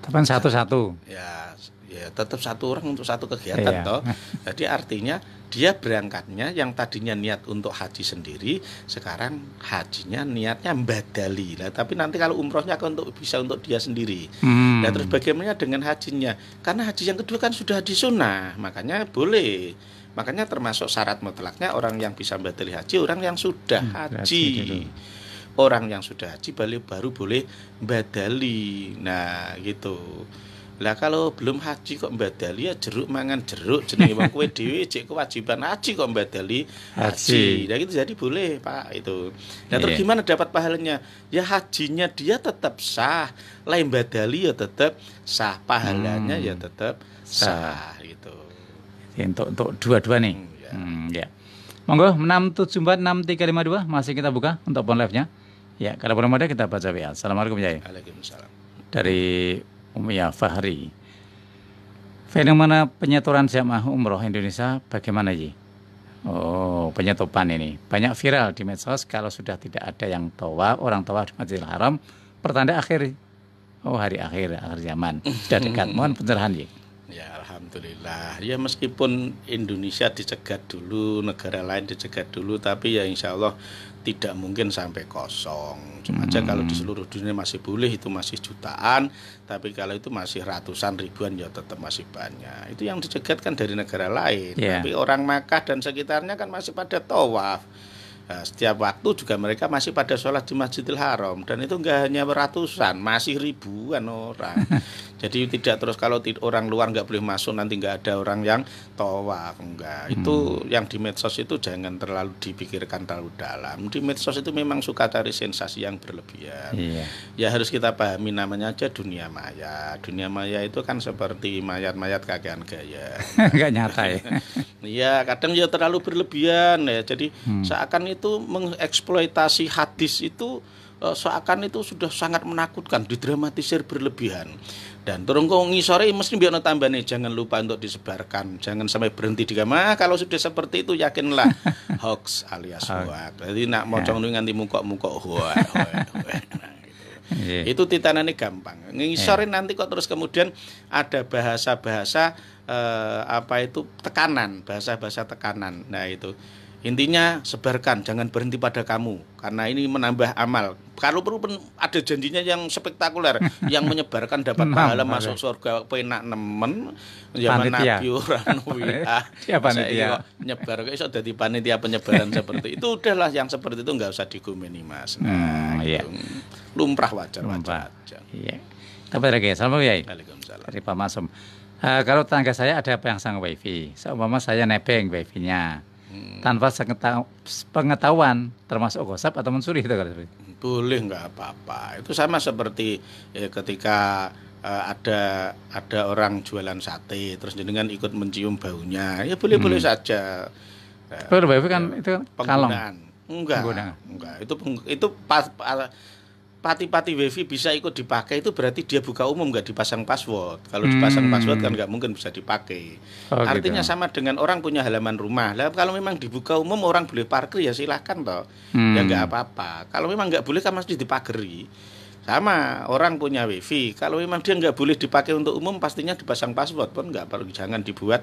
C: Kapan satu-satu?
D: Ya tetap satu orang untuk satu kegiatan toh. Jadi artinya dia berangkatnya yang tadinya niat untuk haji sendiri, sekarang hajinya niatnya mbadali lah. Tapi nanti kalau umrohnya kan bisa untuk dia sendiri. Nah terus bagaimana dengan hajinya? Karena haji yang kedua kan sudah haji sunnah, makanya boleh. Makanya termasuk syarat mutlaknya orang yang bisa mbadali haji orang yang sudah haji. Orang yang sudah haji baru boleh mbadali. Nah gitu. Lah kalau belum haji kok mbadali ya jeruk mangan jeruk, jenenge wong kowe dhewe cek kewajiban haji kok mbadali haji. Nah gitu jadi boleh Pak itu. Nah terus gimana dapat pahalanya? Ya hajinya dia tetap sah, lain mbadali ya tetap sah, pahalanya ya tetap sah gitu.
C: Untuk dua-dua nih. Ya. Monggo 6746352 masih kita buka untuk phone live-nya. Ya, kalau belum ada kita baca WA. Assalamualaikum ya.
D: Waalaikumsalam.
C: Dari Umayyah Fahri. Fenomena penyetoran jamaah umroh Indonesia bagaimana Ji? Oh, penyetopan ini banyak viral di medsos kalau sudah tidak ada yang tawaf, orang tawaf di Masjidil Haram, pertanda akhir. Oh, hari akhir zaman sudah dekat. Mohon pencerahan Ji.
D: Ya alhamdulillah. Ya meskipun Indonesia dicegat dulu, negara lain dicegat dulu, tapi ya insya Allah tidak mungkin sampai kosong. Cuma aja kalau di seluruh dunia masih boleh, itu masih jutaan, tapi kalau itu masih ratusan ribuan ya tetap masih banyak. Itu yang dicegat kan dari negara lain. Tapi orang Makkah dan sekitarnya kan masih pada tawaf. Nah, setiap waktu juga mereka masih pada sholat di Masjidil Haram, dan itu enggak hanya ratusan, masih ribuan orang. Jadi tidak terus kalau orang luar nggak boleh masuk, nanti nggak ada orang yang tawaf, enggak. Itu yang di medsos itu jangan terlalu dipikirkan terlalu dalam. Di medsos itu memang suka cari sensasi yang berlebihan. Ya harus kita pahami, namanya aja dunia maya. Dunia maya itu kan seperti mayat-mayat kakean gaya.
C: Nggak nyata ya.
D: Iya, kadang ya terlalu berlebihan ya. Jadi seakan itu mengeksploitasi hadis itu seakan itu sudah sangat menakutkan, didramatisir berlebihan. Dan turun kok ngisore mesti biar tambahnya, jangan lupa untuk disebarkan, jangan sampai berhenti di kamar. Kalau sudah seperti itu yakinlah hoax alias hoax. Jadi nak mocong nganti mukok-mukok hoax. Itu titanannya gampang. Ngisore nanti kok terus kemudian ada bahasa-bahasa tekanan, bahasa-bahasa tekanan. Nah itu intinya sebarkan, jangan berhenti pada kamu, karena ini menambah amal. Kalau perlu ada janjinya yang spektakuler, yang menyebarkan dapat pahala masuk surga, penak nemen, zaman Nabi orang panitia nyebar kok iso dadi panitia penyebaran seperti itu. Udahlah, yang seperti itu enggak usah digumeni Mas. Gitu. Lumrah, wajar aja.
C: Iya. Tapi lagi, assalamualaikum Yai.
D: Waalaikumsalam.
C: Dari Pak Masum. Kalau tetangga saya ada pasang wifi, seumpama saya nebeng wifi-nya, tanpa pengetahuan, termasuk gosip atau mencuri itu kalau seperti itu?
D: Boleh, nggak apa-apa. Itu sama seperti ketika ada orang jualan sate terus jenengan ikut mencium baunya, ya boleh-boleh saja.
C: Wifi kan itu kalong.
D: Enggak. Itu pati-pati wifi bisa ikut dipakai, itu berarti dia buka umum, nggak dipasang password. Kalau dipasang password kan nggak mungkin bisa dipakai. Artinya gitu. Sama dengan orang punya halaman rumah. Lah kalau memang dibuka umum orang boleh parkir ya silahkan toh. Ya nggak apa-apa. Kalau memang nggak boleh kan mesti dipagari. Sama orang punya wifi, kalau memang dia nggak boleh dipakai untuk umum pastinya dipasang password pun nggak perlu, jangan dibuat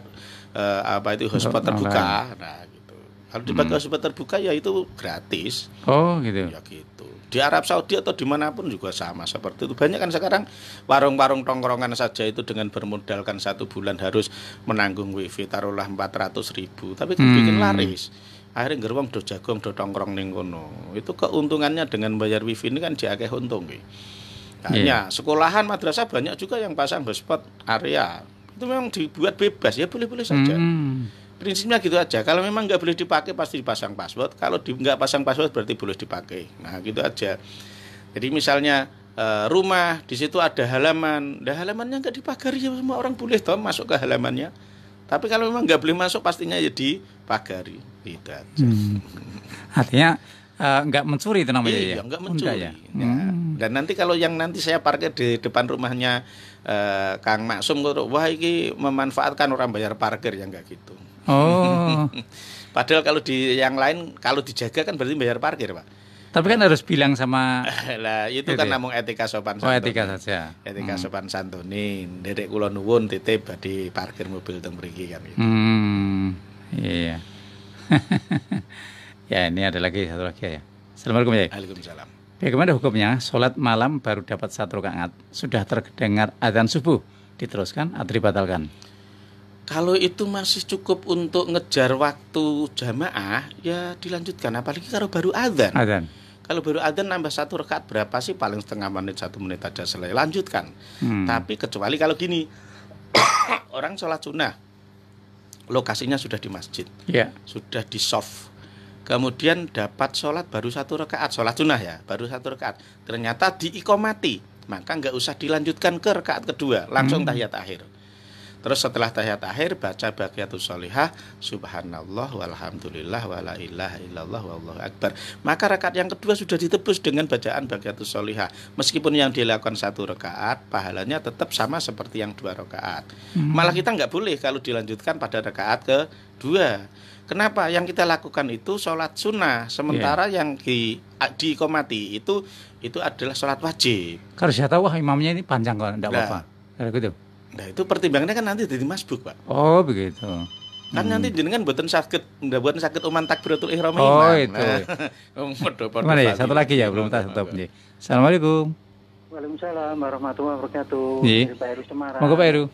D: hotspot terbuka. Nah gitu. Kalau dipakai hotspot terbuka ya itu gratis.
C: Oh gitu.
D: Ya gitu. Di Arab Saudi atau dimanapun juga sama seperti itu. Banyak kan sekarang warung-warung tongkrongan saja itu dengan bermodalkan 1 bulan harus menanggung wifi taruhlah 400.000, tapi kan bikin laris. Akhirnya gerbong do jagong do tongkrong ning kono. Itu keuntungannya dengan bayar wifi ini kan diakeh untung nggih. Hanya sekolahan madrasah banyak juga yang pasang hotspot area. Itu memang dibuat bebas, ya boleh-boleh saja. Prinsipnya gitu aja. Kalau memang nggak boleh dipakai pasti dipasang password. Kalau nggak pasang password berarti boleh dipakai. Nah gitu aja. Jadi misalnya rumah di situ ada halaman, halamannya nggak dipagari ya semua orang boleh toh masuk ke halamannya. Tapi kalau memang nggak boleh masuk pastinya ya dipagari. Gitu aja.
C: Artinya nggak mencuri itu namanya ya?
D: Iya, nggak mencuri. Ya. Dan nanti kalau yang nanti saya parkir di depan rumahnya Kang Maksum, wah ini memanfaatkan orang bayar parkir, ya nggak gitu.
C: Oh.
D: Padahal kalau di yang lain kalau dijaga kan berarti bayar parkir, Pak.
C: Tapi kan harus bilang sama
D: lah itu kan namung etika sopan santun.
C: Oh, etika saja.
D: Etika sopan santun. Ndek kula nuwun titip badhe parkir mobil teng mriki kan gitu.
C: Iya. Ya, ini ada lagi satu lagi ya. Assalamualaikum ya.
D: Waalaikumsalam.
C: Bagaimana hukumnya sholat malam baru dapat 1 rakaat, sudah terdengar azan subuh, diteruskan atau dibatalkan?
D: Kalau itu masih cukup untuk ngejar waktu jamaah, ya dilanjutkan. Apalagi kalau baru azan. Kalau baru azan nambah 1 rakaat berapa sih? Paling setengah menit, 1 menit aja selesai. Lanjutkan. Tapi kecuali kalau gini, orang sholat sunnah, lokasinya sudah di masjid, sudah di soft. Kemudian dapat sholat baru 1 rakaat, sholat sunnah ya, baru 1 rakaat. Ternyata diikomati, maka nggak usah dilanjutkan ke rakaat kedua, langsung tahiyat akhir. Terus setelah tahiyat akhir baca baqiyatus sholihah, subhanallah walhamdulillah wala ilaha illallah wallahu akbar. Maka rakaat yang kedua sudah ditebus dengan bacaan baqiyatus sholihah. Meskipun yang dilakukan 1 rakaat, pahalanya tetap sama seperti yang 2 rakaat. Malah kita nggak boleh kalau dilanjutkan pada rakaat kedua. Kenapa? Yang kita lakukan itu sholat sunnah, sementara yang diikomati itu adalah sholat wajib.
C: Kalau saya tahu imamnya ini panjang kok, enggak apa-apa. Gitu.
D: Nah itu pertimbangannya kan nanti jadi masbuk, Pak.
C: Oh begitu.
D: Kan nanti jenengan buatan sakit uman takbiratul ihram.
C: Oh itu.
D: Mana
C: ya? Satu lagi ya, belum tahu. Assalamualaikum.
F: Waalaikumsalam warahmatullahi wabarakatuh. Pak Heru Semarang.
C: Monggo Pak Heru.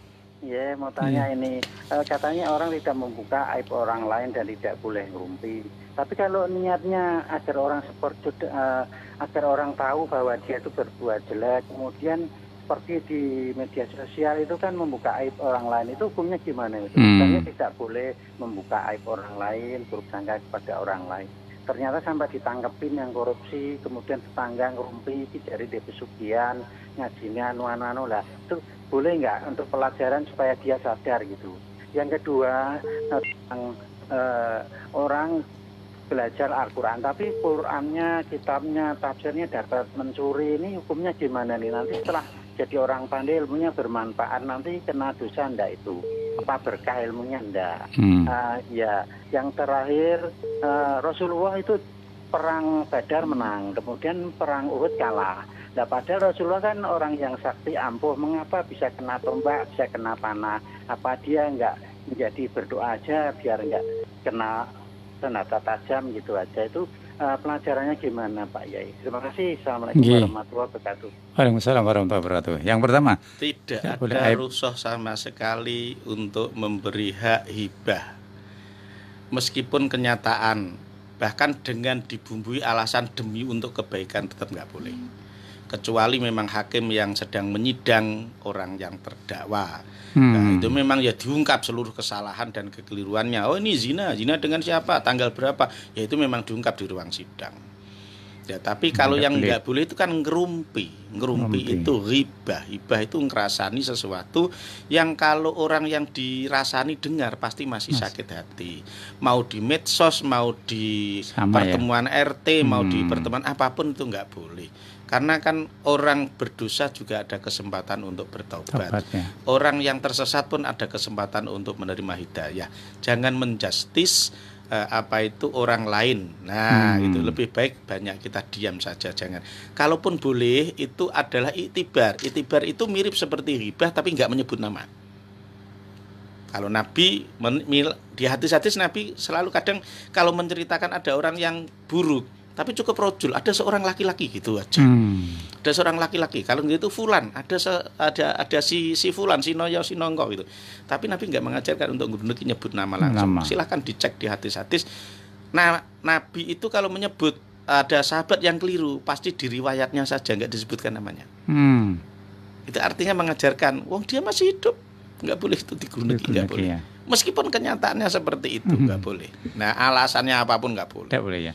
F: Iya, mau tanya ini, katanya orang tidak membuka aib orang lain dan tidak boleh ngerumpi. Tapi kalau niatnya agar orang tahu bahwa dia itu berbuat jelek, kemudian seperti di media sosial itu kan membuka aib orang lain, itu hukumnya gimana itu? Misalnya tidak boleh membuka aib orang lain, buruk sangka kepada orang lain. Ternyata sampai ditangkepin yang korupsi, kemudian tetangga ngerumpi, dari pesugihan, ngajinya anu-anu lah. Itu boleh nggak untuk pelajaran supaya dia sadar gitu. Yang kedua, orang belajar Al-Quran, tapi Qurannya, kitabnya, tafsirnya dapat mencuri, ini hukumnya gimana nih? Nanti setelah jadi orang pandai ilmunya bermanfaat, nanti kena dosa enggak itu? Apa berkah ilmunya enggak? Ya, yang terakhir Rasulullah itu perang Badar menang, kemudian perang Uhud kalah. Nah, padahal Rasulullah kan orang yang sakti ampuh, mengapa bisa kena tombak, bisa kena panah? Apa dia enggak menjadi berdoa aja biar enggak kena senjata tajam gitu aja? Itu pelajarannya gimana Pak Yai? Terima kasih. Assalamualaikum warahmatullahi wabarakatuh.
C: Waalaikumsalam warahmatullahi wabarakatuh. Yang pertama,
D: tidak ada rukhsah sama sekali untuk memberi hak hibah. Meskipun kenyataan, bahkan dengan dibumbui alasan demi untuk kebaikan tetap nggak boleh. Kecuali memang hakim yang sedang menyidang orang yang terdakwa. Nah, itu memang ya diungkap seluruh kesalahan dan kekeliruannya. Oh ini zina dengan siapa, tanggal berapa? Ya itu memang diungkap di ruang sidang. Ya tapi kalau yang nggak boleh itu kan ngerumpi itu hibah itu ngerasani sesuatu yang kalau orang yang dirasani dengar pasti masih sakit hati. Mau di medsos, mau di pertemuan RT, mau di pertemuan apapun itu nggak boleh. Karena kan orang berdosa juga ada kesempatan untuk bertaubat. Orang yang tersesat pun ada kesempatan untuk menerima hidayah. Jangan menjustis orang lain. Nah, itu lebih baik banyak kita diam saja, jangan. Kalaupun boleh itu adalah iktibar. Iktibar itu mirip seperti ghibah tapi enggak menyebut nama. Kalau Nabi di hadis-hadis Nabi selalu kadang kalau menceritakan ada orang yang buruk tapi cukup rojul, ada seorang laki-laki gitu aja. Ada seorang laki-laki, kalau gitu fulan, ada si fulan, si Noyo, si Nongko gitu. Tapi Nabi enggak mengajarkan untuk nyebut nama langsung. Silahkan dicek di hadis-hadis. Nah, Nabi itu kalau menyebut ada sahabat yang keliru, pasti di riwayatnya saja enggak disebutkan namanya. Itu artinya mengajarkan, wong dia masih hidup, enggak boleh itu diguneki, enggak boleh. Meskipun kenyataannya seperti itu enggak boleh. Nah, alasannya apapun enggak boleh.
C: Enggak boleh ya.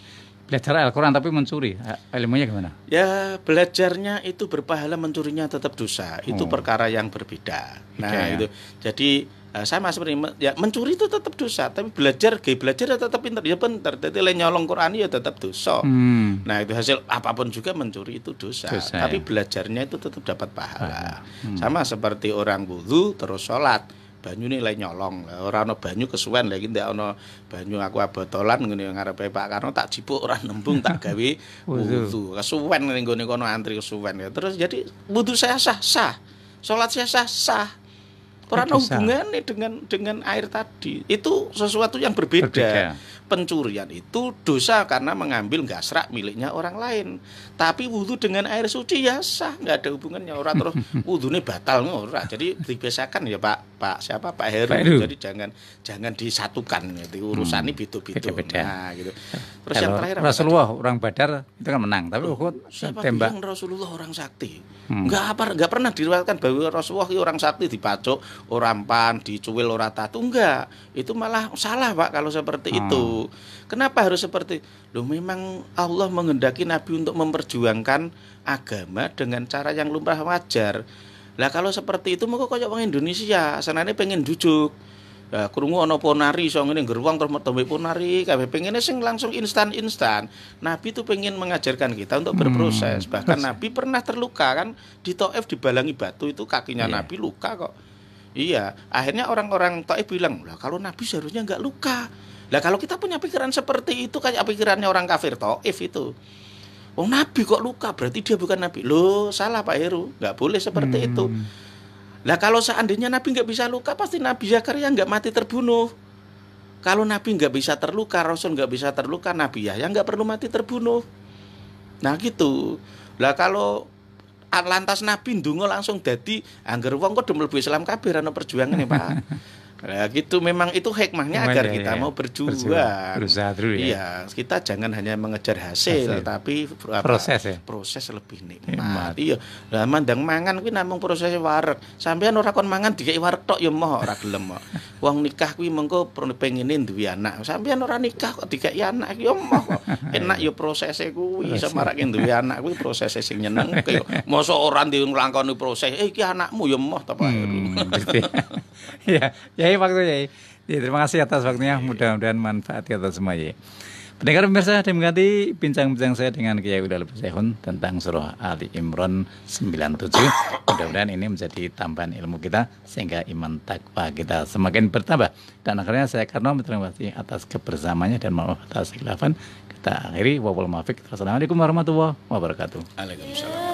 C: Belajar Al-Quran tapi mencuri, ilmunya gimana? Ya
D: belajarnya itu berpahala, mencurinya tetap dosa. Itu perkara yang berbeda. Nah itu jadi sama seperti ya mencuri itu tetap dosa, tapi belajar ya tetap pintar, ya pintar. Jadi nyolong Quran ya tetap dosa. Nah itu hasil apapun juga mencuri itu dosa tapi belajarnya itu tetap dapat pahala. Sama seperti orang wudu terus sholat. Banyu ini lain nyolong, orang no banyu kesuwen lagi ndak ono banyu aku abotolan ngene ngarepe Pak Karno tak jipuk ora nembung tak gawe wudu. Kesuwen ning gone kono antri kesuwen ya. Terus jadi wudu saya sah. Salat saya sah. Ora ana hubungannya dengan air tadi. Itu sesuatu yang berbeda. Pencurian itu dosa karena mengambil gasrak miliknya orang lain. Tapi wudu dengan air suci ya sah, enggak ada hubungannya. Ora terus wudune batal ora. Jadi dibiasakan ya Pak Heru. Jadi jangan disatukan gitu. Urusannya beda-beda. Nah, gitu. Terus yang terakhir
C: Rasulullah orang Badar itu kan menang, tapi Uhud tembak.
D: Rasulullah orang sakti. Enggak pernah diriwayatkan bahwa Rasulullah orang sakti dipacuk, orang pan, dicuwil ora tatu, enggak. Itu malah salah Pak kalau seperti itu. Kenapa harus seperti loh, memang Allah menghendaki Nabi untuk memperjuangkan agama dengan cara yang lumrah wajar. Lah kalau seperti itu mengko kaya wong Indonesia, senane pengen jujuk. Ya krungu ana ponari iso ngene geruang terus metu ponari, kabeh pengene sing langsung instan-instan. Nabi itu pengen mengajarkan kita untuk berproses. Bahkan Nabi pernah terluka kan di Thaif dibalangi batu itu kakinya Nabi luka kok. Iya, akhirnya orang-orang Thaif bilang, "Lah kalau Nabi seharusnya enggak luka." Lah kalau kita punya pikiran seperti itu kayak pikirannya orang kafir Thaif itu. Oh Nabi kok luka berarti dia bukan Nabi. Loh salah Pak Heru, nggak boleh seperti itu. Lah kalau seandainya Nabi nggak bisa luka pasti Nabi Zakaria nggak mati terbunuh. Kalau Nabi nggak bisa terluka, Rasul nggak bisa terluka, Nabi Yahya nggak perlu mati terbunuh. Nah gitu. Lah kalau lantas Nabi ndonga langsung dadi angger wong kok mlebu Islam kabeh ana perjuangane Pak. Nah gitu memang itu hikmahnya agar kita mau berjuang.
C: Berusaha dulu ya.
D: Iya, kita jangan hanya mengejar hasil tapi proses lebih nikmat. Iya. Lah mandang mangan kuwi namung proses wareg. Sampeyan ora kon mangan dikeki wareg tok ya moh ora gelem kok. Wong nikah kuwi mengko pengine duwe anak. Sampeyan ora nikah kok dikeki anak ya moh kok. Enak ya prosese kuwi semarake duwe anak kuwi prosese sing nyenengke yo. Mosok ora nglakoni proses iki anakmu ya moh ta Pak.
C: Ya, waktunya ya. Terima kasih atas waktunya. Mudah-mudahan manfaat kita semua ya. Pendengar pemirsa, demikian bincang-bincang saya dengan Kiai Uda Lubisehun tentang surah Ali Imran 97. Mudah-mudahan ini menjadi tambahan ilmu kita sehingga iman takwa kita semakin bertambah. Dan akhirnya saya karena berterima kasih atas kebersamaannya dan maaf atas khilafan. Kita akhiri. Wassalamualaikum warahmatullahi wabarakatuh.
D: Waalaikumsalam.